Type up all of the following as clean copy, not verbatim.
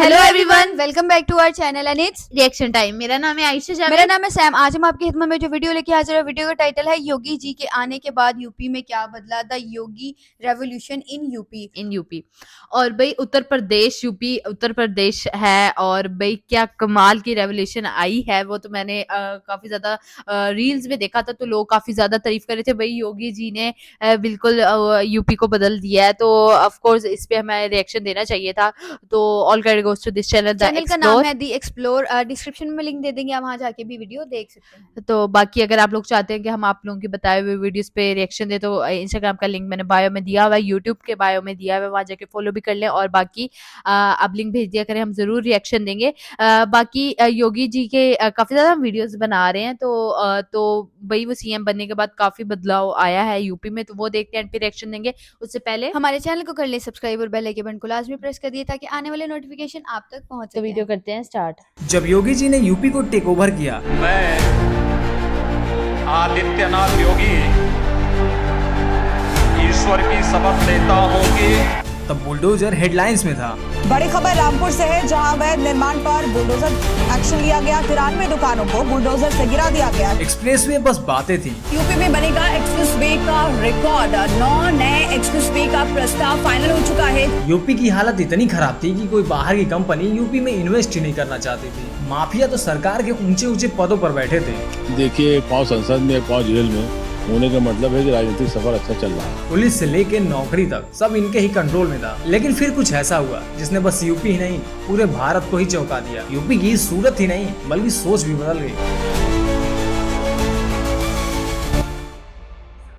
Hello everyone, welcome back to our channel and it's reaction time. मेरा नाम है आयशा जावेद। मेरा नाम है सैम। आज हम आपकी खिदमत में जो वीडियो लेके हाजिर है, वीडियो का टाइटल है योगी जी के आने के बाद यूपी में क्या बदला, the Yogi revolution in UP. और भाई उत्तर प्रदेश है और भाई क्या कमाल की रेवोल्यूशन आई है। वो तो मैंने काफी ज्यादा रील्स में देखा था, तो लोग काफी ज्यादा तारीफ कर रहे थे। भाई योगी जी ने बिल्कुल यूपी को बदल दिया है, तो ऑफ कोर्स इस पे हमें रिएक्शन देना चाहिए था। तो all credit goes to this channel का नाम है दी एक्सप्लोर। डिस्क्रिप्शन में लिंक दे देंगे, आप वहां जाके भी वीडियो देख सकते हैं। तो बाकी अगर आप लोग चाहते हैं कि हम आप लोगों के बताए हुए वीडियोस पे रिएक्शन दे, तो इंस्टाग्राम का लिंक मैंने बायो में दिया हुआ है, यूट्यूब के बायो में दिया हुआ है, वहां जाके फॉलो भी कर लें। और बाकी आप लिंक भेज दिया करें, हम जरूर रिएक्शन देंगे। बाकी योगी जी के काफी ज्यादा वीडियोस बना रहे हैं, तो भाई वो सीएम बनने के बाद काफी बदलाव आया है यूपी में, तो वो देखते हैं एंड पे रिएक्शन देंगे। उससे पहले हमारे चैनल को कर ले सब्सक्राइब और बेल आइकन को लाजमी प्रेस कर दिए ताकि आने वाले नोटिफिकेशन आप तक पहुंच तो सके। वीडियो करते हैं स्टार्ट। जब योगी जी ने यूपी को टेक ओवर किया, मैं आदित्यनाथ योगी ईश्वर की शपथ लेता हूं कि तब बुलडोजर हेडलाइंस में था। बड़ी खबर रामपुर से है, जहां अवैध निर्माण पर बुलडोजर एक्शन लिया गया। 93 दुकानों को बुलडोजर से गिरा दिया गया। एक्सप्रेसवे बस बातें थी। यूपी में बनेगा एक्सप्रेसवे का रिकॉर्ड। 9 नए एक्सप्रेसवे का प्रस्ताव फाइनल हो चुका है। यूपी की हालत इतनी खराब थी कि कोई बाहर की कंपनी यूपी में इन्वेस्ट ही नहीं करना चाहती थी। माफिया तो सरकार के ऊंचे ऊंचे पदों पर बैठे थे। देखिए, पाव संसद में पाव जेल में होने का मतलब है कि राजनीतिक सफर अच्छा चल रहा है। पुलिस से लेके नौकरी तक सब इनके ही कंट्रोल में था। लेकिन फिर कुछ ऐसा हुआ जिसने बस यूपी ही नहीं पूरे भारत को ही चौंका दिया। यूपी की सूरत ही नहीं बल्कि सोच भी बदल गई।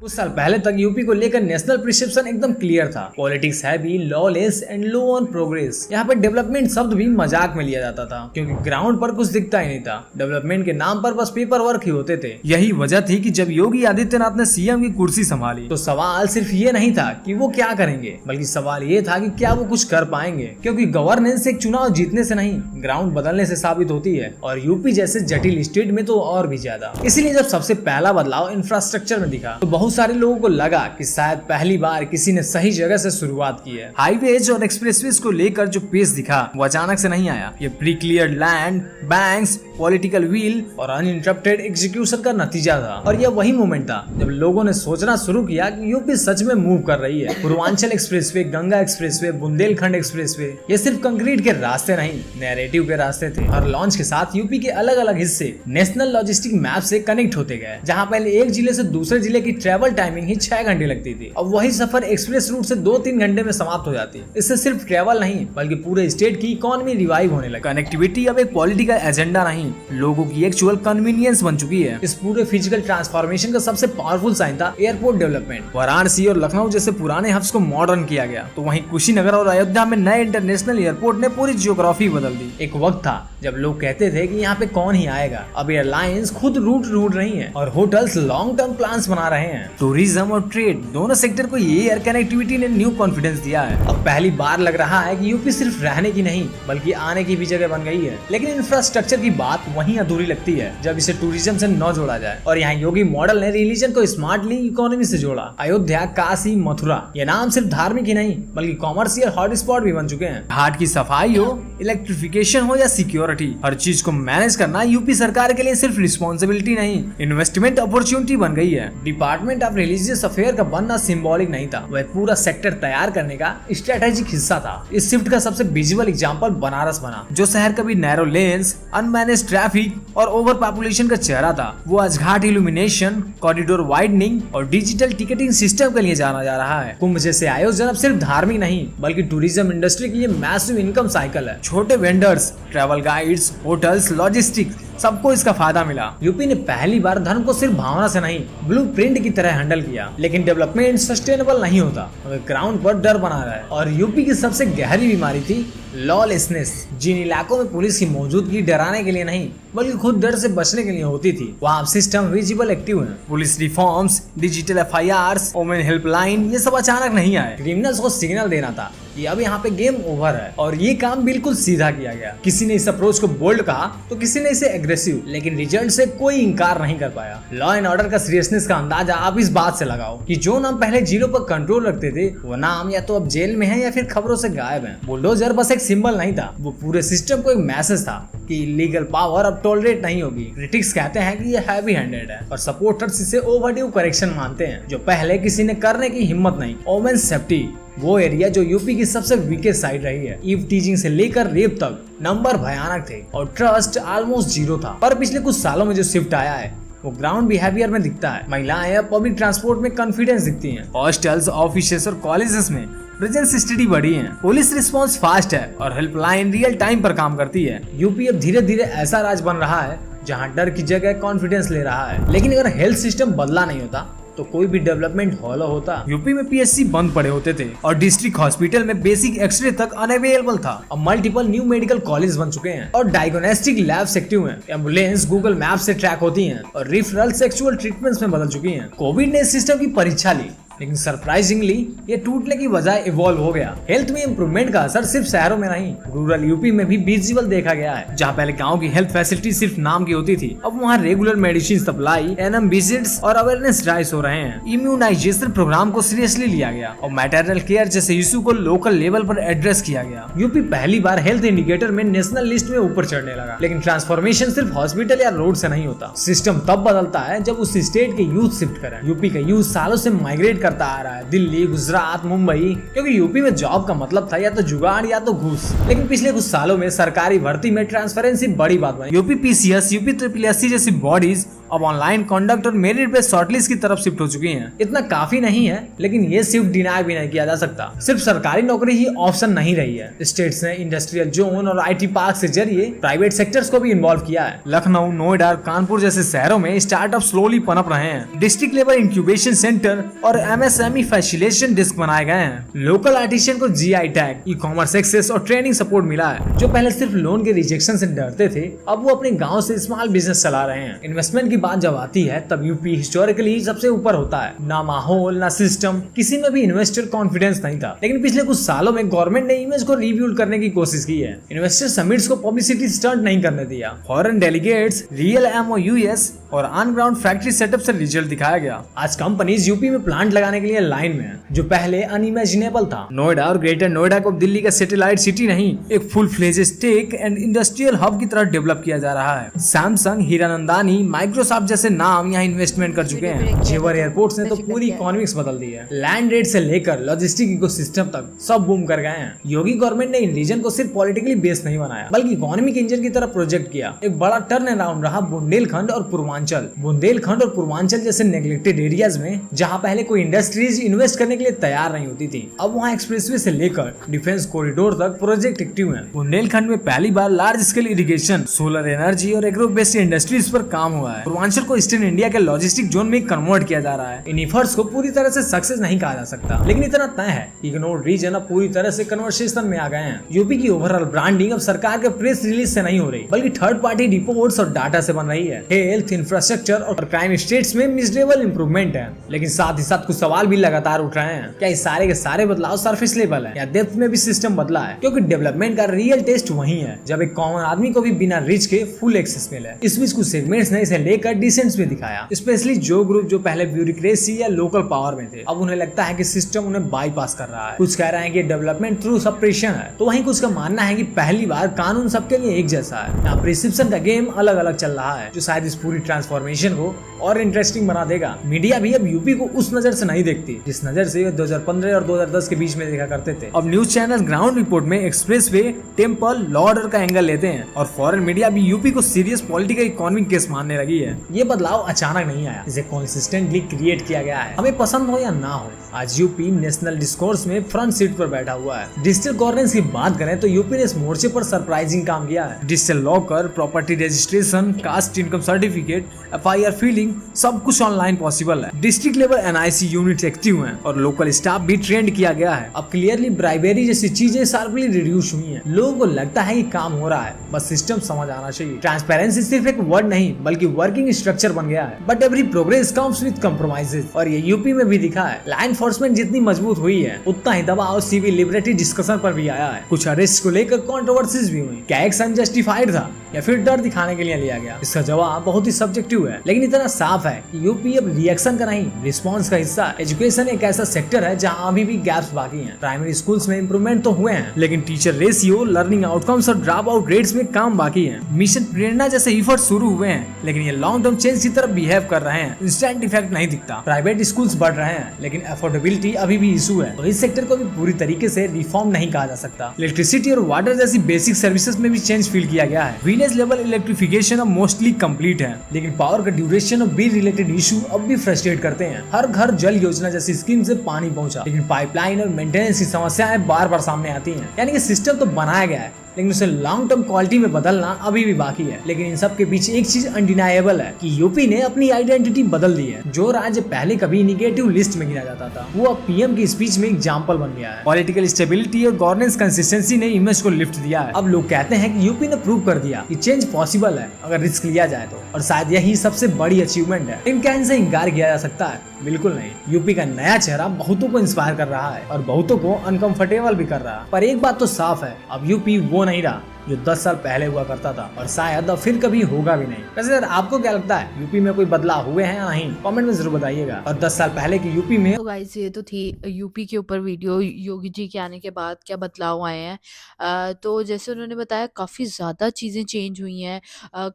कुछ साल पहले तक यूपी को लेकर नेशनल परसेप्शन एकदम क्लियर था। Politics heavy, lawless and low on progress. यहाँ पर डेवलपमेंट शब्द भी मजाक में लिया जाता था, क्योंकि ग्राउंड पर कुछ दिखता ही नहीं था। डेवलपमेंट के नाम पर बस पेपर वर्क ही होते थे। यही वजह थी कि जब योगी आदित्यनाथ ने सीएम की कुर्सी संभाली, तो सवाल सिर्फ ये नहीं था कि वो क्या करेंगे, बल्कि सवाल ये था कि क्या वो कुछ कर पाएंगे। क्योंकि गवर्नेंस एक चुनाव जीतने से नहीं, ग्राउंड बदलने से साबित होती है, और यूपी जैसे जटिल स्टेट में तो और भी ज्यादा। इसीलिए जब सबसे पहला बदलाव इंफ्रास्ट्रक्चर में दिखा, तो बहुत सारे लोगों को लगा कि शायद पहली बार किसी ने सही जगह से शुरुआत की है। हाईवेज और एक्सप्रेसवेज को लेकर जो पेस दिखा वो अचानक से नहीं आया। ये pre clear land, banks, political wheel और अनइंटरप्टेड एग्जीक्यूशन का नतीजा था। और यह वही मोमेंट था जब लोगों ने सोचना शुरू किया कि यूपी सच में मूव कर रही है। Purvanchal expressway, Ganga expressway, Bundelkhand expressway, ये सिर्फ कंक्रीट के रास्ते नहीं, नैरेटिव के रास्ते थे। और लॉन्च के साथ यूपी के अलग अलग हिस्से नेशनल लॉजिस्टिक मैप से कनेक्ट होते गए। जहां पहले एक जिले से दूसरे जिले की ट्रेवल टाइमिंग ही 6 घंटे लगती थी, अब वही सफर एक्सप्रेस रूट से 2-3 घंटे में समाप्त हो जाती है। इससे सिर्फ ट्रेवल नहीं बल्कि पूरे स्टेट की इकोनॉमी रिवाइव होने लगी। कनेक्टिविटी अब एक पॉलिटिकल एजेंडा नहीं, लोगों की एक्चुअल कन्वीनियंस बन चुकी है। इस पूरे फिजिकल ट्रांसफॉर्मेशन का सबसे पावरफुल साइन था एयरपोर्ट डेवलपमेंट। वाराणसी और लखनऊ जैसे पुराने हब्स को मॉडर्न किया गया, तो वहीं कुशीनगर और अयोध्या में नए इंटरनेशनल एयरपोर्ट ने पूरी जियोग्राफी बदल दी। एक वक्त था जब लोग कहते थे कि यहाँ पे कौन ही आएगा, अब एयरलाइंस खुद रूट ढूंढ रही है और होटल्स लॉन्ग टर्म प्लान्स बना रहे हैं। टूरिज्म और ट्रेड दोनों सेक्टर को ये एयर कनेक्टिविटी ने न्यू कॉन्फिडेंस दिया है। अब पहली बार लग रहा है कि यूपी सिर्फ रहने की नहीं बल्कि आने की भी जगह बन गई है। लेकिन इंफ्रास्ट्रक्चर की बात वहीं अधूरी लगती है जब इसे टूरिज्म से न जोड़ा जाए। और यहाँ योगी मॉडल ने रिलीजन को स्मार्टली इकोनॉमी से जोड़ा। अयोध्या, काशी, मथुरा, ये नाम सिर्फ धार्मिक ही नहीं बल्कि कॉमर्शियल हॉटस्पॉट भी बन चुके हैं। घाट की सफाई हो, इलेक्ट्रिफिकेशन हो या सिक्योरिटी, हर चीज को मैनेज करना यूपी सरकार के लिए सिर्फ रिस्पॉन्सिबिलिटी नहीं, इन्वेस्टमेंट अपॉर्चुनिटी बन गई है। डिपार्टमेंट ऑफ रिलीजियस अफेयर का बनना सिंबॉलिक नहीं था, वह पूरा सेक्टर तैयार करने का स्ट्रेटेजिक हिस्सा था। इस शिफ्ट का सबसे विजुअल एग्जांपल बनारस बना, जो शहर कभी नैरो लेन्स, अनमैनेज ट्रैफिक और ओवर पॉपुलेशन का चेहरा था, वो आज घाट इल्यूमिनेशन, कॉरिडोर वाइडनिंग और डिजिटल टिकटिंग सिस्टम के लिए जाना जा रहा है। कुंभ जैसे आयोजन अब सिर्फ धार्मिक नहीं बल्कि टूरिज्म इंडस्ट्री के लिए मैसिव इनकम साइकिल है। छोटे vendors, travel guides, hotels, logistics, सबको इसका फायदा मिला। यूपी ने पहली बार धर्म को सिर्फ भावना से नहीं ब्लूप्रिंट की तरह हैंडल किया। लेकिन डेवलपमेंट सस्टेनेबल नहीं होता, ग्राउंड पर डर बना रहा है। और यूपी की सबसे गहरी बीमारी थी लॉलेसनेस। जिन इलाकों में पुलिस की मौजूदगी डराने के लिए नहीं बल्कि खुद डर से बचने के लिए होती थी, वहाँ सिस्टम विजिबल एक्टिव है। Police reforms, digital FIRs, women helpline, ये सब अचानक नहीं आए। क्रिमिनल्स को सिग्नल देना था कि अब यहाँ पे गेम ओवर है, और ये काम बिल्कुल सीधा किया गया। किसी ने इस अप्रोच को बोल्ड कहा तो किसी ने इसे एग्रेसिव, लेकिन रिजल्ट से कोई इंकार नहीं कर पाया। लॉ एंड ऑर्डर का सीरियसनेस का अंदाजा आप इस बात से लगाओ कि जो नाम पहले जीरो पर कंट्रोल रखते थे, वो नाम या तो अब जेल में है या फिर खबरों से गायब है। बुलडोजर बस एक एक सिंबल नहीं था, वो पूरे सिस्टम को एक मैसेज था कि इलीगल पावर अब टॉलरेट नहीं होगी। क्रिटिक्स कहते हैं कि ये हैवी हैंडेड है और सपोर्टर्स इसे ओवरड्यू करेक्शन मानते हैं जो पहले किसी ने करने की हिम्मत नहीं। वोमेन सेफ्टी, वो एरिया जो यूपी की सबसे वीकेस्ट साइड रही है। ईव टीजिंग से लेकर रेप तक नंबर भयानक थे और ट्रस्ट ऑलमोस्ट जीरो था। पर पिछले कुछ सालों में जो शिफ्ट आया है वो ग्राउंड बिहेवियर में दिखता है। महिलाएं अब पब्लिक ट्रांसपोर्ट में कॉन्फिडेंस दिखती हैं। हॉस्टल्स, ऑफिसेस और कॉलेजेस में प्रेजेंस स्टडी बढ़ी है। पुलिस रिस्पांस फास्ट है और हेल्पलाइन रियल टाइम पर काम करती है। यूपी अब धीरे धीरे ऐसा राज्य बन रहा है जहां डर की जगह कॉन्फिडेंस ले रहा है। लेकिन अगर हेल्थ सिस्टम बदला नहीं होता तो कोई भी डेवलपमेंट हॉलो होता। यूपी में पीएचसी बंद पड़े होते थे और डिस्ट्रिक्ट हॉस्पिटल में बेसिक एक्सरे तक अनअवेलेबल था। अब मल्टीपल न्यू मेडिकल कॉलेज बन चुके हैं और डायग्नोस्टिक लैब्स एक्टिव हैं। एम्बुलेंस गूगल मैप से ट्रैक होती हैं और रेफरल सेक्सुअल ट्रीटमेंट्स में बदल चुकी हैं। कोविड ने इस सिस्टम की परीक्षा ली, लेकिन सरप्राइजिंगली ये टूटने की बजाय इवॉल्व हो गया। हेल्थ में इंप्रूवमेंट का असर सिर्फ शहरों में नहीं, रूरल यूपी में भी विजिबल देखा गया है। जहाँ पहले गांव की हेल्थ फैसिलिटी सिर्फ नाम की होती थी, अब वहाँ regular medicine supply, ANM visits और अवेयरनेस ड्राइव्स हो रहे हैं। इम्यूनाइजेशन प्रोग्राम को सीरियसली लिया गया और मैटरनल केयर जैसे इशू को लोकल लेवल पर एड्रेस किया गया। यूपी पहली बार हेल्थ इंडिकेटर में नेशनल लिस्ट में ऊपर चढ़ने लगा। लेकिन ट्रांसफॉर्मेशन सिर्फ हॉस्पिटल या रोड से नहीं होता। सिस्टम तब बदलता है जब उस स्टेट के यूथ शिफ्ट करें। यूपी का यूथ सालों से माइग्रेट करता आ रहा है, दिल्ली, गुजरात, मुंबई, क्योंकि यूपी में जॉब का मतलब था या तो जुगाड़ या तो घूस। लेकिन पिछले कुछ सालों में सरकारी भर्ती में ट्रांसपेरेंसी बड़ी बात बनी। यूपी पीसीएस, यूपी ट्रिपल जैसी बॉडीज अब ऑनलाइन कंडक्ट और मेरिट बेस्ड शॉर्टलिस्ट की तरफ शिफ्ट हो चुकी हैं। इतना काफी नहीं है, लेकिन ये शिफ्ट डिनाई भी नहीं किया जा सकता। सिर्फ सरकारी नौकरी ही ऑप्शन नहीं रही है। स्टेट्स ने इंडस्ट्रियल जोन और आईटी पार्क से जरिए प्राइवेट सेक्टर्स को भी इन्वॉल्व किया है। लखनऊ, नोएडा, कानपुर जैसे शहरों में स्टार्टअप स्लोली पनप रहे हैं। डिस्ट्रिक्ट लेवल इंक्यूबेशन सेंटर और एमएसएमई फैसिलिटेशन डिस्क बनाए गए हैं। लोकल आर्टिशियन को GI tag, e commerce access और ट्रेनिंग सपोर्ट मिला है। जो पहले सिर्फ लोन के रिजेक्शन से डरते थे, अब वो अपने गाँव से स्मॉल बिजनेस चला रहे हैं। इन्वेस्टमेंट बात जब आती है तब यूपी हिस्टोरिकली सबसे ऊपर होता है। ना माहौल ना सिस्टम, किसी में भी इन्वेस्टर कॉन्फिडेंस नहीं था। लेकिन पिछले कुछ सालों में गवर्नमेंट ने इमेज को रिव्यूल करने की कोशिश की है। इन्वेस्टर समिट्स को पब्लिसिटी स्टंट नहीं करने दिया। फॉरेन डेलीगेट्स, रियल एमओयूएस और ऑन ग्राउंड फैक्ट्री सेटअप से रिजल्ट दिखाया गया। आज कंपनीज यूपी में प्लांट लगाने के लिए लाइन में है, जो पहले अनइमेजिनेबल था। नोएडा और ग्रेटर नोएडा को दिल्ली का सैटेलाइट सिटी नहीं, एक full fledged tech and industrial hub की तरह डेवलप किया जा रहा है। सैमसंग, हीरानंदानी, माइक्रोसॉफ्ट जैसे नाम यहाँ इन्वेस्टमेंट कर चुके हैं। जेवर एयरपोर्ट्स ने तो पूरी इकोनॉमिक्स बदल दी है। लैंड रेट से लेकर लॉजिस्टिक इकोसिस्टम तक सब बूम कर गए हैं। योगी गवर्नमेंट ने इन रीजन को सिर्फ पॉलिटिकली बेस नहीं बनाया, बल्कि इकोनॉमिक इंजन की तरह प्रोजेक्ट किया। एक बड़ा टर्न अराउंड रहा बुंदेलखंड और पूर्वांचल। बुंदेलखंड और पूर्वांचल जैसे नेग्लेक्टेड एरियाज में जहाँ पहले कोई इंडस्ट्रीज इन्वेस्ट करने के लिए तैयार नहीं होती थी, अब वहाँ एक्सप्रेसवे से लेकर डिफेंस कॉरिडोर तक प्रोजेक्ट एक्टिव है। बुंदेलखंड में पहली बार large scale irrigation, solar energy और एग्रो बेस्ड इंडस्ट्रीज पर काम हुआ है। पूर्वांचल को ईस्टर्न इंडिया के लॉजिस्टिक जोन में कन्वर्ट किया जा रहा है। इन एफर्ट्स को पूरी तरह से सक्सेस नहीं कहा जा सकता, लेकिन इतना तय है कि इग्नोर्ड रीजन अब पूरी तरह से कन्वर्सेशन में आ गए हैं। यूपी की ओवरऑल ब्रांडिंग अब सरकार के प्रेस रिलीज से नहीं हो रही, बल्कि थर्ड पार्टी रिपोर्ट्स और डाटा से बन रही है। हेल्थ, इंफ्रास्ट्रक्चर और क्राइम स्टेट्स में मिजरेबल इंप्रूवमेंट है, लेकिन साथ ही साथ कुछ सवाल भी लगातार उठ रहे हैं। क्या ये सारे के सारे बदलाव सरफेस लेवल है या डेप्थ में भी सिस्टम बदला है? क्योंकि डेवलपमेंट का रियल टेस्ट वही है जब एक कॉमन आदमी को भी बिना रिच के फुल एक्सेस मिले। इस बीच कुछ सेगमेंट्स ने इसे लेकर डिसेंट्स में दिखाया, स्पेशली जो ग्रुप जो पहले ब्यूरोक्रेसी या लोकल पावर में थे, अब उन्हें लगता है कि सिस्टम उन्हें बाईपास कर रहा है। कुछ कह रहे हैं कि डेवलपमेंट थ्रू सप्रेशन है, तो वहीं कुछ का मानना है कि पहली बार कानून सबके लिए एक जैसा है। यहाँ प्रिस्क्रिप्शन का गेम अलग अलग चल रहा है, जो शायद इस पूरी ट्रांसफॉर्मेशन को और इंटरेस्टिंग बना देगा। मीडिया भी अब यूपी को उस नजर से नहीं देखती जिस नजर से 2015 और 2010 के बीच में देखा करते थे। अब न्यूज चैनल ग्राउंड रिपोर्ट में एक्सप्रेसवे, टेम्पल, लॉ ऑर्डर का एंगल लेते हैं और फॉरेन मीडिया भी यूपी को सीरियस पॉलिटिकल इकोनॉमिक केस मानने लगी है। ये बदलाव अचानक नहीं आया, इसे कंसिस्टेंटली क्रिएट किया गया है। हमें पसंद हो या ना हो, आज यूपी नेशनल डिस्कोर्स में फ्रंट सीट पर बैठा हुआ है। डिजिटल गवर्नेंस की बात करें तो यूपी ने इस मोर्चे पर सरप्राइजिंग काम किया है। Digital locker, property registration, caste income certificate, FIR filing, सब कुछ ऑनलाइन पॉसिबल है। District level NIC unit active हैं और लोकल स्टाफ भी ट्रेंड किया गया है। अब क्लियरली ब्राइबेरी जैसी चीजें शार्पली रिड्यूस हुई हैं। लोगों को लगता है कि काम हो रहा है, बस सिस्टम समझ आना चाहिए। ट्रांसपेरेंसी सिर्फ एक वर्ड नहीं बल्कि वर्किंग स्ट्रक्चर बन गया है। But every progress comes with compromises, और ये यूपी में भी दिखा है। लॉ एनफोर्समेंट जितनी मजबूत हुई है, उतना ही दबाव सिविल लिबर्टी डिस्कशन पर भी आया है। कुछ अरेस्ट को लेकर कंट्रोवर्सीज भी हुई। क्या एक्शन जस्टिफाइड था या फिर डर दिखाने के लिए लिया गया? इसका जवाब बहुत ही सब्जेक्टिव है, लेकिन इतना साफ है कि यूपी अब रिएक्शन का नहीं, रिस्पॉन्स का हिस्सा है। एजुकेशन एक ऐसा सेक्टर है जहाँ अभी भी गैप्स बाकी हैं। प्राइमरी स्कूल्स में इंप्रूवमेंट तो हुए हैं, लेकिन टीचर रेशियो, लर्निंग आउटकम्स और ड्रॉप आउट रेट्स में काम बाकी है। मिशन प्रेरणा जैसे इफर्ट शुरू हुए हैं, लेकिन ये लॉन्ग टर्म चेंज की तरफ बिहेव कर रहे हैं। इंस्टेंट इफेक्ट नहीं दिखता। प्राइवेट स्कूल्स बढ़ रहे हैं, लेकिन अफोर्डेबिलिटी अभी भी इशू है। तो इस सेक्टर को भी पूरी तरीके से रिफॉर्म नहीं कहा जा सकता। इलेक्ट्रिसिटी और वाटर जैसी बेसिक सर्विसेज में भी चेंज फील किया गया है। विलेज लेवल इलेक्ट्रिफिकेशन अब मोस्टली कंप्लीट है, लेकिन पावर का ड्यूरेशन और बिल रिलेटेड इशू अब भी फ्रस्ट्रेट करते हैं। हर घर जल योजना जैसी स्कीम से पानी पहुंचा, लेकिन पाइपलाइन और मेंटेनेंस की समस्याएं बार बार सामने आती हैं। यानी कि सिस्टम तो बनाया गया है, लेकिन उसे लॉन्ग टर्म क्वालिटी में बदलना अभी भी बाकी है। लेकिन इन सब के पीछे एक चीज अनडिनाएबल है कि यूपी ने अपनी आइडेंटिटी बदल दी है। जो राज्य पहले कभी निगेटिव लिस्ट में गिना जाता था, वो अब पीएम की स्पीच में एग्जांपल बन गया है। पॉलिटिकल स्टेबिलिटी और गवर्नेंस कंसिस्टेंसी ने इमेज को लिफ्ट दिया है। अब लोग कहते हैं कि यूपी ने प्रूव कर दिया कि चेंज पॉसिबल है अगर रिस्क लिया जाए तो, और शायद यही सबसे बड़ी अचीवमेंट है। लेकिन क्या इनसे इंकार किया जा सकता है? बिल्कुल नहीं। यूपी का नया चेहरा बहुतों को इंस्पायर कर रहा है और बहुतों को अनकंफर्टेबल भी कर रहा है। पर एक बात तो साफ है, अब यूपी वो नहीं रहा जो 10 साल पहले हुआ करता था, और शायद अब फिर कभी होगा भी नहीं। वैसे यार, आपको क्या लगता है, यूपी में कोई बदलाव हुए हैं या नहीं? कमेंट में जरूर बताइएगा। और 10 साल पहले की यूपी में तो गाइस ये तो थी यूपी के ऊपर वीडियो, योगी जी के आने के बाद क्या बदलाव आए हैं। तो जैसे उन्होंने बताया काफ़ी ज़्यादा चीज़ें चेंज हुई हैं,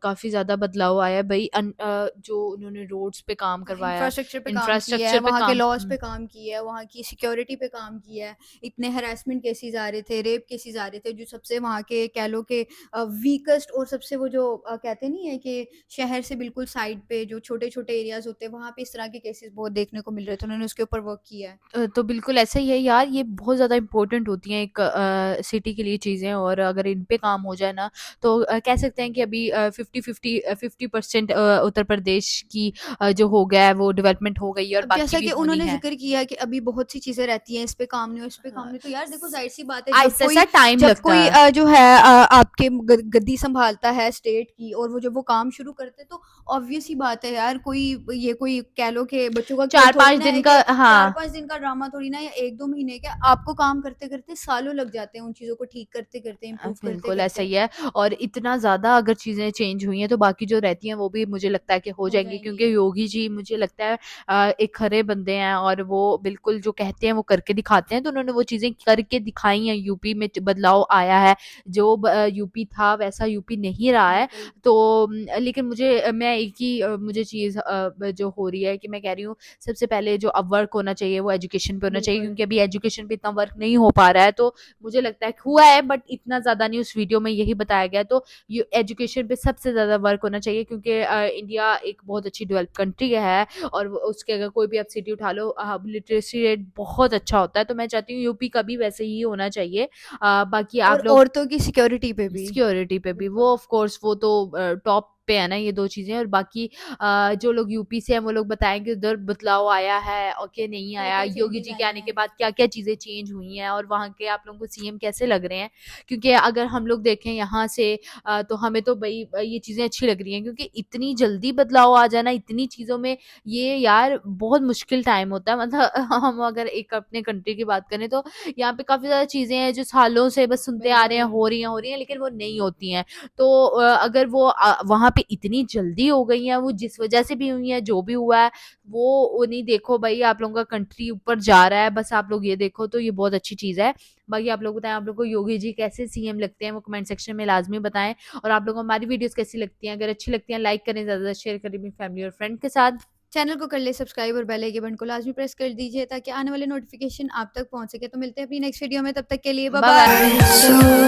काफ़ी ज़्यादा बदलाव आया है भाई। जो उन्होंने रोड्स पे काम करवाया, इंफ्रास्ट्रक्चर पे काम किया है, इंफ्रास्ट्रक्चर पे वहाँ के काम लॉज पे काम किया है, वहाँ की सिक्योरिटी पे काम किया है। इतने हरासमेंट केसेस आ रहे थे, रेप केसेस आ रहे थे, जो सबसे वहाँ के कह लो के वीकेस्ट और सबसे वो जो कहते नहीं है कि शहर से बिल्कुल साइड पे जो छोटे छोटे एरियाज होते हैं, वहाँ पे इस तरह के केसेस बहुत देखने को मिल रहे थे। उन्होंने उसके ऊपर वर्क किया है। तो बिल्कुल ऐसा ही है यार, ये बहुत ज़्यादा इम्पोर्टेंट होती हैं एक सिटी के लिए चीज़ें, और अगर इन पे काम हो जाए ना तो कह सकते हैं कि अभी 50% उत्तर प्रदेश की जो हो गया है वो डेवलपमेट हो गई है, और अब बाकी जैसा भी कि होनी उन्होंने है। जिक्र किया कि अभी बहुत सी चीजें रहती हैं, इस पे काम नहीं हो, इस पे काम नहीं, तो यार देखो जाहिर सी बात है, ऐसा ऐसा टाइम जब लगता कोई है। जो है आपके गद्दी संभालता है स्टेट की, और वो जब वो काम शुरू करते हैं, तो ऑब्वियस ही बात है यार, कोई कह लो कि बच्चों का खेल 4-5 थोड़ी ना है दिन कि का, हाँ 4-5 दिन का ड्रामा थोड़ी ना, या 1-2 महीने का। आपको काम करते करते सालों लग जाते हैं उन चीजों को ठीक करते करते, इम्प्रूव करते बिल्कुल ऐसा करते। ही है। और इतना ज़्यादा अगर चीज़ें चेंज हुई हैं तो बाकी जो रहती हैं वो भी मुझे लगता है कि हो जाएंगी, क्योंकि योगी जी मुझे लगता है एक खरे बंदे हैं, और वो बिल्कुल जो कहते हैं वो करके दिखाते हैं। तो उन्होंने वो चीज़ें करके दिखाई हैं। यूपी में बदलाव आया है, जो यूपी था वैसा यूपी नहीं रहा है। तो लेकिन मैं एक ही मुझे चीज़ जो हो रही है कि मैं कह रही हूँ, सबसे पहले जो अब वर्क होना चाहिए वो एजुकेशन पे होना चाहिए, बिल्कुल। क्योंकि अभी एजुकेशन पे इतना वर्क नहीं हो पा रहा है। तो मुझे लगता है कि हुआ है, बट इतना ज़्यादा नहीं। उस वीडियो में यही बताया गया। तो एजुकेशन पे सबसे ज़्यादा वर्क होना चाहिए, क्योंकि इंडिया एक बहुत अच्छी डेवलप कंट्री है, और उसके अगर कोई भी आप सिटी उठा लो, लिटरेसी रेट बहुत अच्छा होता है। तो मैं चाहती हूँ यूपी का भी वैसे ही होना चाहिए। बाकी और आप लोग औरतों की सिक्योरिटी पे भी। सिक्योरिटी पे भी, वो ऑफ कोर्स वो तो टॉप पे है ना, ये 2 चीज़ें। और बाकी जो लोग यूपी से हैं वो लोग बताएंगे उधर बदलाव आया है और क्या नहीं आया, क्या-क्या योगी चेंजेस जी के आए आने के हैं। बाद क्या-क्या चीज़ें चेंज हुई हैं, और वहाँ के आप लोगों को सीएम कैसे लग रहे हैं। क्योंकि अगर हम लोग देखें यहाँ से तो हमें तो भई ये चीज़ें अच्छी लग रही हैं, क्योंकि इतनी जल्दी बदलाव आ जाना इतनी चीज़ों में, ये यार बहुत मुश्किल टाइम होता है। मतलब हम अगर एक अपने कंट्री की बात करें तो यहाँ पे काफ़ी ज़्यादा चीज़ें हैं जो सालों से बस सुनते आ रहे हैं, बिल्कुल। हो रही हैं, लेकिन वो नहीं होती हैं। तो अगर वो वहाँ पे इतनी जल्दी हो गई हैं, वो जिस वजह से भी हुई हैं, जो भी हुआ है वो नहीं देखो भाई, आप लोगों का कंट्री ऊपर जा रहा है, बस आप लोग ये देखो, तो ये बहुत अच्छी चीज़ है। बाकी आप लोग बताएं, आप लोग को योगी जी कैसे सीएम लगते हैं, वो कमेंट सेक्शन में लाजमी बताएं। और आप लोगों को हमारी वीडियोस कैसी लगती हैं, अगर अच्छी लगती हैं लाइक करें, ज़्यादा शेयर करें अपनी फैमिली और फ्रेंड के साथ। चैनल को कर ले सब्सक्राइब और बेल आइकन को लाजमी प्रेस कर दीजिए, ताकि आने वाले नोटिफिकेशन आप तक पहुंच सके। तो मिलते हैं अपनी नेक्स्ट वीडियो में, तब तक के लिए बाय बाय बाय। बाय।